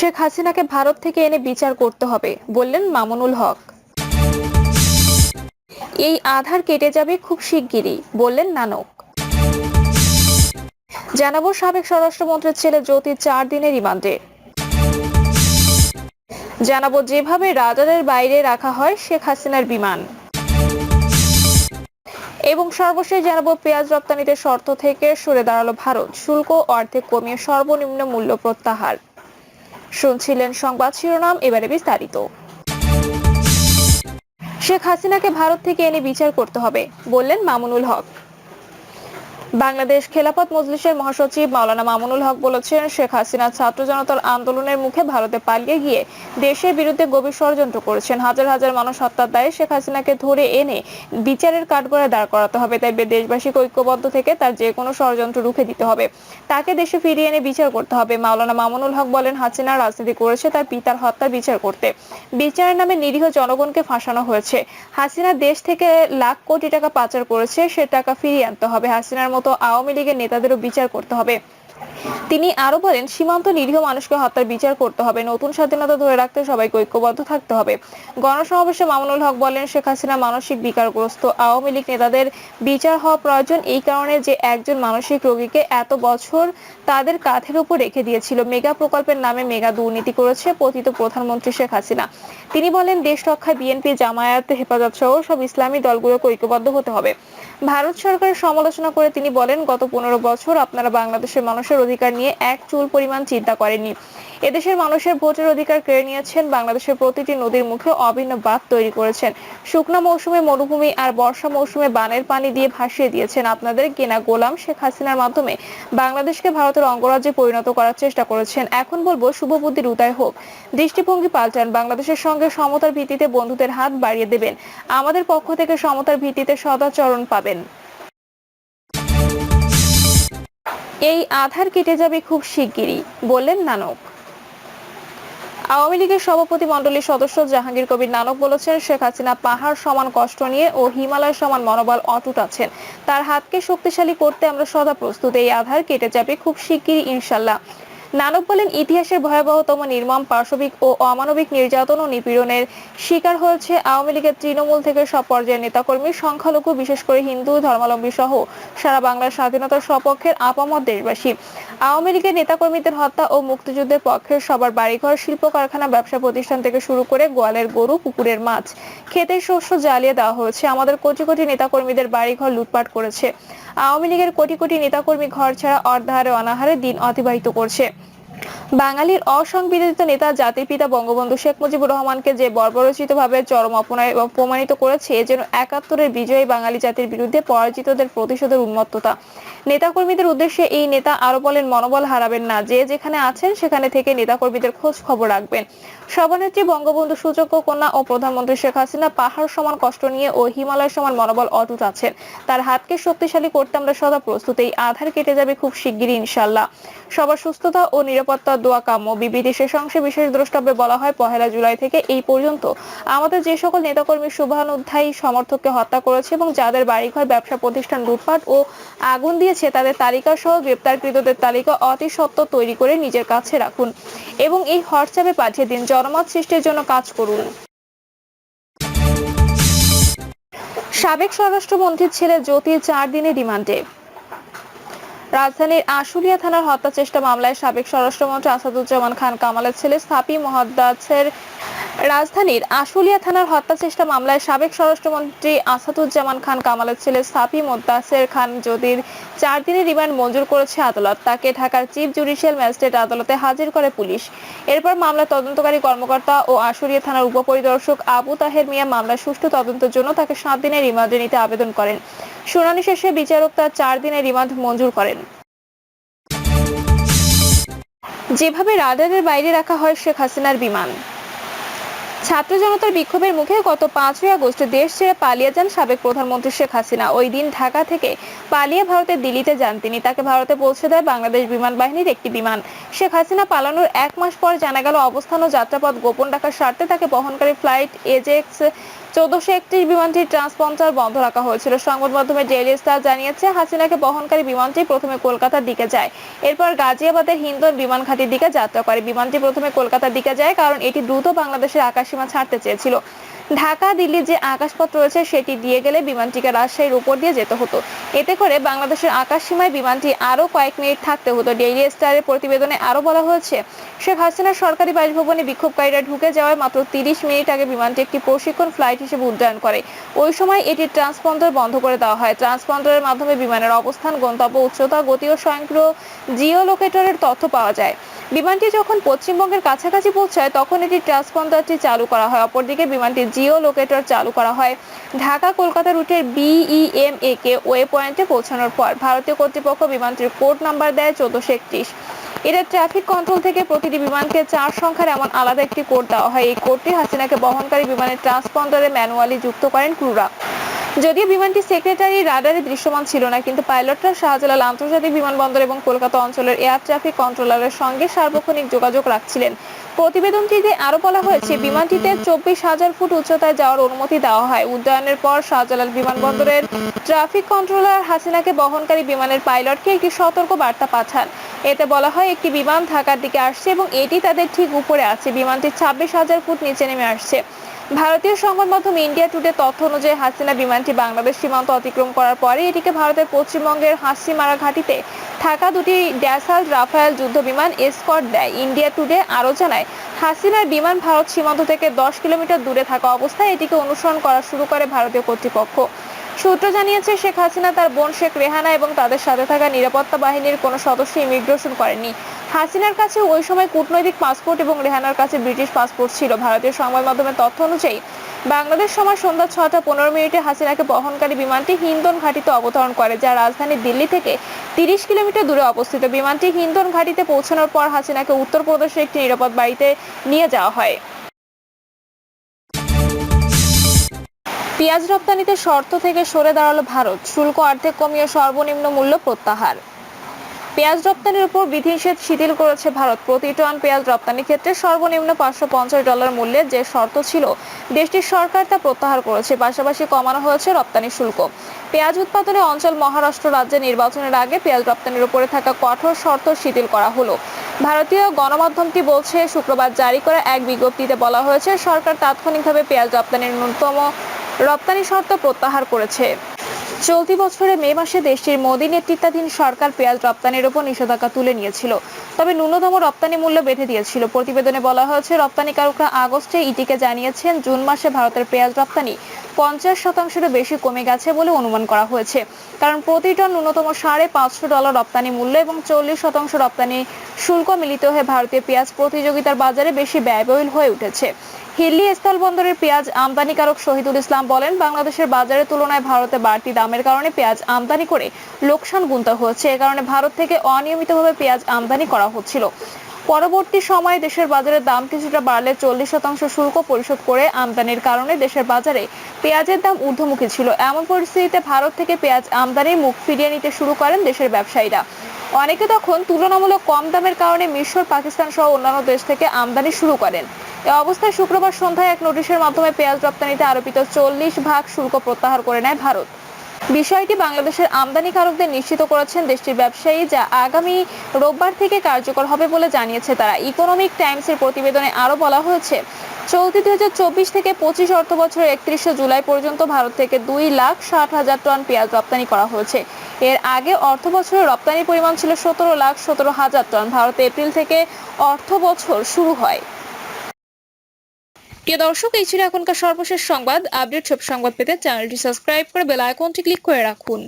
শেখ হাসিনাকে ভারত থেকে এনে বিচার করতে হবে, বললেন মামুনুল হক। এই আধার কেটে যাবে খুব শিগগিরই, বললেন নানক। জানাবো সাবেক স্বরাষ্ট্রমন্ত্রীর ছেলে জ্যোতি 4 দিনের রিমান্ডে। জানাবো যেভাবে রাডারের বাইরে রাখা হয় শেখ হাসিনার বিমান। এবং সর্বশেষ জানাবো পেঁয়াজ রপ্তানিতে শর্ত থেকে সরে দাঁড়ালো ভারত, শুল্ক অর্ধেক কমিয়ে সর্বনিম্ন মূল্য প্রত্যাহার। শুনছিলেন সংবাদ শিরোনাম, এবারে বিস্তারিত। শেখ হাসিনাকে ভারত থেকে এনে বিচার করতে হবে, বললেন মামুনুল হক। বাংলাদেশ খেলাফত মজলিসের মহাসচিব মাওলানা মামুনুল হক বলেছেন, শেখ হাসিনা ছাত্র জনতার আন্দোলনের মুখে ভারতে পালিয়ে গিয়ে দেশের বিরুদ্ধে গভীর ষড়যন্ত্র করেছেন। হাজার হাজার মানুষ হত্যার দায়ে শেখ হাসিনাকে ধরে এনে বিচারের কাঠগড়ায় দাঁড় করাতে হবে। তাই দেশবাসীকে ঐক্যবদ্ধ থেকে তার যে কোনো ষড়যন্ত্র রুখে দিতে হবে, তাকে দেশে ফিরিয়ে এনে বিচার করতে হবে। মাওলানা মামুনুল হক বলেন, হাসিনা রাজনীতি করেছে তার পিতার হত্যার বিচার করতে। বিচারের নামে নিরীহ জনগণকে ফাঁসানো হয়েছে। হাসিনা দেশ থেকে লাখ কোটি টাকা পাচার করেছে, সে টাকা ফিরিয়ে আনতে হবে। হাসিনার মতো আওয়ামী লীগের নেতাদেরও বিচার করতে হবে। তিনি আরো বলেন, সীমান্ত নিরীহ মানুষকে হত্যার বিচার করতে হবে। নতুন স্বাধীনতা ধরে রাখতে সবাইকে ঐক্যবদ্ধ থাকতে হবে। গণসমাবেশে মামুনুল হক বলেন, শেখ হাসিনা মানসিক বিকারগ্রস্ত, আওয়ামী লীগ নেতাদের বিচার হওয়া প্রয়োজন। এই কারণে যে একজন মানসিক রোগীকে এত বছর তাদের কাঁধের উপর রেখে দিয়েছিল। মেগা প্রকল্পের নামে মেগা দুর্নীতি করেছে পতিত প্রধানমন্ত্রী শেখ হাসিনা। তিনি বলেন, দেশ রক্ষায় বিএনপি, জামায়াত, হেফাজত সহ সব ইসলামী দলগুলোকে ঐক্যবদ্ধ হতে হবে। ভারত সরকারের সমালোচনা করে তিনি বলেন, গত 15 বছর আপনারা বাংলাদেশের মানুষের অধিকার নিয়ে এক চুল পরিমাণ চিন্তা করেননি। এদেশের মানুষের ভোটের অধিকার কেড়ে নিয়েছেন। বাংলাদেশের প্রতিটি নদীর মুখে অভিন্ন বাঁধ তৈরি করেছেন। শুকনো মৌসুমে মরুভূমি আর বর্ষা মৌসুমে বানের পানি দিয়ে ভাসিয়ে দিয়েছেন। আপনাদের কেনা গোলাম শেখ হাসিনার মাধ্যমে বাংলাদেশকে ভারতের অঙ্গরাজ্যে পরিণত করার চেষ্টা করেছেন। এখন বলবো, শুভবুদ্ধির উদয় হোক, দৃষ্টিভঙ্গি পাল্টান, বাংলাদেশের সঙ্গে সমতার ভিত্তিতে বন্ধুদের হাত বাড়িয়ে দেবেন। আমাদের পক্ষ থেকে সমতার ভিত্তিতে সদাচরণ পাবেন। এই আধার কেটে যাবে খুব শিগগিরই, বললেন নানক। আওয়ামী লীগের সভাপতি মণ্ডলীর সদস্য জাহাঙ্গীর কবির নানক বলেছেন, শেখ হাসিনা পাহাড় সমান কষ্ট নিয়ে ও হিমালয় সমান মনোবল অটুট আছেন। তার হাতকে শক্তিশালী করতে আমরা সদা প্রস্তুত। এই আধার কেটে যাবে খুব শিগগিরই ইনশাল্লাহ। নানক বলেন, ইতিহাসের ভয়াবহতম নির্মম পাশবিক ও অমানবিক নির্যাতন ও নিপীড়নের শিকার হয়েছে আওয়ামী লীগের তৃণমূল থেকে সব পর্যায়ের নেতাকর্মী, সংখ্যালঘু, বিশেষ করে হিন্দু ধর্মাবলম্বী সহ সারা বাংলার স্বাধীনতার সপক্ষের আপামর দেশবাসী। আওয়ামী লীগের নেতাকর্মীদের হত্যা ও মুক্তিযুদ্ধের পক্ষের সবার বাড়িঘর, শিল্প কারখানা, ব্যবসা প্রতিষ্ঠান থেকে শুরু করে গোয়ালের গরু, পুকুরের মাছ, ক্ষেতের শস্য জ্বালিয়ে দেওয়া হয়েছে। আমাদের কোটি কোটি নেতাকর্মীদের বাড়িঘর লুটপাট করেছে। আওয়ামী লীগের কোটি কোটি নেতাকর্মী ঘর ছাড়া অর্ধাহারে অনাহারে দিন অতিবাহিত করছে। বাঙালির অসংবিধিত নেতা জাতির পিতা বঙ্গবন্ধু শেখ মুজিবুর রহমানকে যে বর্বরোচিতভাবে চরম অপমানিত করেছে, যেন ৭১-এর বিজয়ী বাঙালি জাতির বিরুদ্ধে পরাজিতদের প্রতিশোধের উন্মত্ততা। নেতাকর্মীদের উদ্দেশ্যে এই নেতা আরো বলেন, মনোবল হারাবেন না, যে যেখানে আছেন সেখানে থেকে নেতাকর্মীদের খোঁজ খবর রাখবেন। সভানেত্রী বঙ্গবন্ধু সুযোগ্য কন্যা ও প্রধানমন্ত্রী শেখ হাসিনা পাহাড় সমান কষ্ট নিয়ে ও হিমালয় সমান মনোবল অটুট আছেন। তার হাতকে শক্তিশালী করতে আমরা সদা প্রস্তুত। এই আধার কেটে যাবে খুব শিগগিরই ইনশাল্লাহ। সবার সুস্থতা ও নিরাপত্তার দোয়া কাম্য। বিবৃতি শেষ অংশে বিশেষ দ্রষ্টব্যে বলা হয়, 1 জুলাই থেকে এই পর্যন্ত আমাদের যে সকল নেতাকর্মী শুভানুধ্যায়ী সমর্থককে হত্যা করেছে এবং যাদের বাড়িঘর, ব্যবসা প্রতিষ্ঠান লুটপাট ও আগুন দিয়েছে, তাদের তালিকা সহ গ্রেপ্তারকৃতদের তালিকা অতি সত্বর তৈরি করে নিজের কাছে রাখুন এবং এই হোয়াটসঅ্যাপে পাঠিয়ে দিন। জনমত সৃষ্টির জন্য কাজ করুন। সাবেক স্বরাষ্ট্রমন্ত্রীর ছেলে জ্যোতি 4 দিনের রিমান্ডে। রাজধানীর আশুলিয়া থানার হত্যা চেষ্টা মামলায় সাবেক স্বরাষ্ট্রমন্ত্রী আসাদুজ্জামান খান কামালের ছেলে সাফি মোহাদ্দাছের রাজধানীর আশুলিয়া থানার হত্যা চেষ্টা মামলায় সাবেক স্বরাষ্ট্রমন্ত্রী আসাদুজ্জামান খান কামালের ছেলে সাফি মোদ্দাসের খান জ্যোতির 4 দিনের রিমান্ড মঞ্জুর করেছে আদালত। তাকে ঢাকার চিফ জুডিশিয়াল ম্যাজিস্ট্রেট আদালতে হাজির করে পুলিশ। এরপর মামলার তদন্তকারী কর্মকর্তা ও আশুলিয়া থানার উপপরিদর্শক আবু তাহের মিয়া মামলার সুষ্ঠু তদন্তের জন্য তাকে 7 দিনের রিমান্ডে নিতে আবেদন করেন। শুনানি শেষে বিচারক তার 4 দিনের রিমান্ড মঞ্জুর করেন। যেভাবে রাডারের বাইরে রাখা হয় শেখ হাসিনার বিমান। ছাত্র জনতার বিক্ষোভের মুখে গত 5ই আগস্ট দেশ ছেড়ে পালিয়ে যান সাবেক প্রধানমন্ত্রী শেখ হাসিনা। ওই দিন ঢাকা থেকে পালিয়ে ভারতের দিল্লিতে যান তিনি। তাকে ভারতে পৌঁছে দেয় বাংলাদেশ বিমান বাহিনীর একটি বিমান। শেখ হাসিনা পালানোর 1 মাস পর জানা গেল অবস্থান ও যাত্রাপথ গোপন রাখার স্বার্থে তাকে বহনকারী ফ্লাইট এজেক্স 1431 বিমানটির ট্রান্সপন্ডার বন্ধ রাখা হয়েছিল। সংবাদ মাধ্যমে ডেইলি স্টার জানিয়েছে, হাসিনাকে বহনকারী বিমানটি প্রথমে কলকাতার দিকে যায়, এরপর গাজিয়াবাদের হিন্দন বিমান ঘাঁটির দিকে যাত্রা করে। বিমানটি প্রথমে কলকাতার দিকে যায় কারণ এটি দ্রুত বাংলাদেশের আকাশসীমা ছাড়তে চেয়েছিল। ঢাকা দিল্লির যে আকাশপথ রয়েছে সেটি দিয়ে গেলে বিমানটিকে রাজশাহীর উপর দিয়ে যেতে হতো। এতে করে বাংলাদেশের আকাশসীমায় বিমানটি আরও কয়েক মিনিট থাকতে হতো। ডেইলি স্টারের প্রতিবেদনে আরও বলা হয়েছে, শেখ হাসিনার সরকারি বাসভবনে বিক্ষোভকারীরা ঢুকে যাওয়ার মাত্র 30 মিনিট আগে বিমানটি একটি প্রশিক্ষণ ফ্লাইট হিসেবে উড্ডয়ন করে। ওই সময় এটির ট্রান্সপন্ডার বন্ধ করে দেওয়া হয়। ট্রান্সপন্ডারের মাধ্যমে বিমানের অবস্থান, গন্তব্য, উচ্চতা, গতি ও স্বয়ংক্রিয় জিও লোকেটরের তথ্য পাওয়া যায়। বিমানটি যখন পশ্চিমবঙ্গের কাছাকাছি পৌঁছায় তখন এটি ট্রান্সপন্ডারটি চালু করা হয়। অপরদিকে বিমানটি জিও লোকেটর চালু করা হয়। ঢাকা কলকাতা রুটের BEMA কে ওয়ে পয়েন্টে পৌঁছানোর পর ভারতীয় কর্তৃপক্ষ বিমানটির কোড নাম্বার দেয় 1431। এটা ট্রাফিক কন্ট্রোল থেকে প্রতিটি বিমানকে 4 সংখ্যার এমন আলাদা একটি কোড দেওয়া হয়। এই কোডটি হাসিনাকে বহনকারী বিমানের ট্রান্সপন্ডারে ম্যানুয়ালি যুক্ত করেন ক্রুরা। যদিও বিমানটি সেক্রেটারি রাডারে দৃশ্যমান ছিল না, কিন্তু পাইলটরা শাহজালাল আন্তর্জাতিক বিমানবন্দর এবং কলকাতা অঞ্চলের এয়ার ট্রাফিক কন্ট্রোলারের সঙ্গে সার্বক্ষণিক যোগাযোগ রাখছিলেন। প্রতিবেদনটিতে আরো বলা হয়েছে, বিমানটিতে 24,000 ফুট উচ্চতায় যাওয়ার অনুমতি দেওয়া হয়। উড্ডয়নের পর শাহজালাল বিমানবন্দরের ট্রাফিক কন্ট্রোলার হাসিনাকে বহনকারী বিমানের পাইলটকে একটি সতর্ক বার্তা পাঠান। এতে বলা হয়, একটি বিমান ঢাকার দিকে আসছে এবং এটি তাদের ঠিক উপরে আছে। বিমানটি 26,000 ফুট নিচে নেমে আসছে। ভারতীয় সংবাদ মাধ্যম ইন্ডিয়া টুডে তথ্য অনুযায়ী হাসিনা বিমানটি বাংলাদেশ সীমান্ত অতিক্রম করার পরে এটিকে ভারতের পশ্চিমবঙ্গের হাসিমারা ঘাঁটিতে থাকা দুটি ড্যাসাল্ট রাফায়েল যুদ্ধ বিমান এসকর্ট দেয়। ইন্ডিয়া টুডে আরও জানায়, হাসিনার বিমান ভারত সীমান্ত থেকে 10 কিলোমিটার দূরে থাকা অবস্থায় এটিকে অনুসরণ করা শুরু করে ভারতীয় কর্তৃপক্ষ। সূত্র জানিয়েছে, শেখ হাসিনা, তার বোন শেখ রেহানা এবং তাদের সাথে থাকা নিরাপত্তা বাহিনীর কোনো সদস্য ইমিগ্রেশন করেননি। হাসিনার কাছে ওই সময় কূটনৈতিক পাসপোর্ট এবং রেহানার কাছে ব্রিটিশ পাসপোর্ট ছিল। ভারতীয় সংবাদ মাধ্যমের তথ্য অনুযায়ী বাংলাদেশ সময় সন্ধ্যা 6:15 হাসিনাকে বহনকারী বিমানটি হিন্দন ঘাঁটিতে অবতরণ করে, যা রাজধানী দিল্লি থেকে 30 কিলোমিটার দূরে অবস্থিত। বিমানটি হিন্দন ঘাঁটিতে পৌঁছানোর পর হাসিনাকে উত্তরপ্রদেশের একটি নিরাপদ বাড়িতে নিয়ে যাওয়া হয়। পেঁয়াজ রপ্তানিতে শর্ত থেকে সরে দাঁড়ালো ভারত, শুল্ক অর্ধেক কমিয়ে সর্বনিম্ন মূল্য প্রত্যাহার। পেঁয়াজ রপ্তানির উপর বিধিনিষেধ শিথিল করেছে ভারত। প্রতি টন পেঁয়াজ রপ্তানির ক্ষেত্রে সর্বনিম্ন $550 মূল্যের যে শর্ত ছিল, দেশটির সরকার তা প্রত্যাহার করেছে। পাশাপাশি কমানো হয়েছে রপ্তানি শুল্ক। পেঁয়াজ উৎপাদনে অঞ্চল মহারাষ্ট্র রাজ্যে নির্বাচনের আগে পেঁয়াজ রপ্তানির উপরে থাকা কঠোর শর্ত শিথিল করা হলো। ভারতীয় গণমাধ্যমটি বলছে, শুক্রবার জারি করা এক বিজ্ঞপ্তিতে বলা হয়েছে, সরকার তাৎক্ষণিকভাবে পেঁয়াজ রপ্তানির ন্যূনতম রপ্তানি শর্ত প্রত্যাহার করেছে। চলতি বছরের মে মাসে দেশটির মোদী নেতৃত্বাধীন সরকার পেঁয়াজ রপ্তানির উপর নিষেধাজ্ঞা তুলে নিয়েছিল, তবে ন্যূনতম রপ্তানি মূল্য বেঁধে দিয়েছিল। প্রতিবেদনে বলা হয়েছে, রপ্তানিকারকরা আগস্টে ইটিকে জানিয়েছেন জুন মাসে ভারতের পেঁয়াজ রপ্তানি 50%-এরও বেশি কমে গেছে বলে অনুমান করা হয়েছে, কারণ প্রতি টন ন্যূনতম $550 রপ্তানি মূল্য এবং 40% রপ্তানি শুল্ক মিলিত হয়ে ভারতীয় পেঁয়াজ প্রতিযোগিতার বাজারে বেশি ব্যয়বহুল হয়ে উঠেছে। হিল্লি স্থলবন্দরের পেঁয়াজ আমদানিকারক শহীদুল ইসলাম বলেন, বাংলাদেশের বাজারের তুলনায় ভারতে বাড়তি দামের কারণে পেঁয়াজ আমদানি করে লোকসান গুনতে হচ্ছে। এ কারণে ভারত থেকে অনিয়মিতভাবে পেঁয়াজ আমদানি করা হচ্ছিল। পরবর্তী সময়ে দেশের বাজারের দাম কিছুটা বাড়লে 40% শুল্ক পরিশোধ করে আমদানির কারণে দেশের বাজারে পেঁয়াজের দাম ঊর্ধ্বমুখী ছিল। এমন পরিস্থিতিতে ভারত থেকে পেঁয়াজ আমদানির মুখ ফিরিয়ে নিতে শুরু করেন দেশের ব্যবসায়ীরা। অনেকে তখন তুলনামূলক কম দামের কারণে মিশর, পাকিস্তান সহ অন্যান্য দেশ থেকে আমদানি শুরু করেন। এ অবস্থায় শুক্রবার সন্ধ্যায় এক নোটিশের মাধ্যমে পেঁয়াজ রপ্তানিতে আরোপিত 40% শুল্ক প্রত্যাহার করে নেয় ভারত। বিষয়টি বাংলাদেশের আমদানিকারকদের নিশ্চিত করেছেন দেশটির ব্যবসায়ী, যা আগামী রোববার থেকে কার্যকর হবে বলে জানিয়েছে তারা। ইকোনমিক টাইমসের প্রতিবেদনে আরও বলা হয়েছে, চলতি 2024 থেকে 25 অর্থ বছরের 31 জুলাই পর্যন্ত ভারত থেকে 2,60,000 টন পেঁয়াজ রপ্তানি করা হয়েছে। এর আগে অর্থ বছরের রপ্তানির পরিমাণ ছিল 17,17,000 টন। ভারতে এপ্রিল থেকে অর্থ বছর শুরু হয়। প্রিয় দর্শক, এই ছিল এখনকার সর্বশেষ সংবাদ। আপডেট সব সংবাদ পেতে চ্যানেলটি সাবস্ক্রাইব করে বেল আইকনটি ক্লিক করে রাখুন।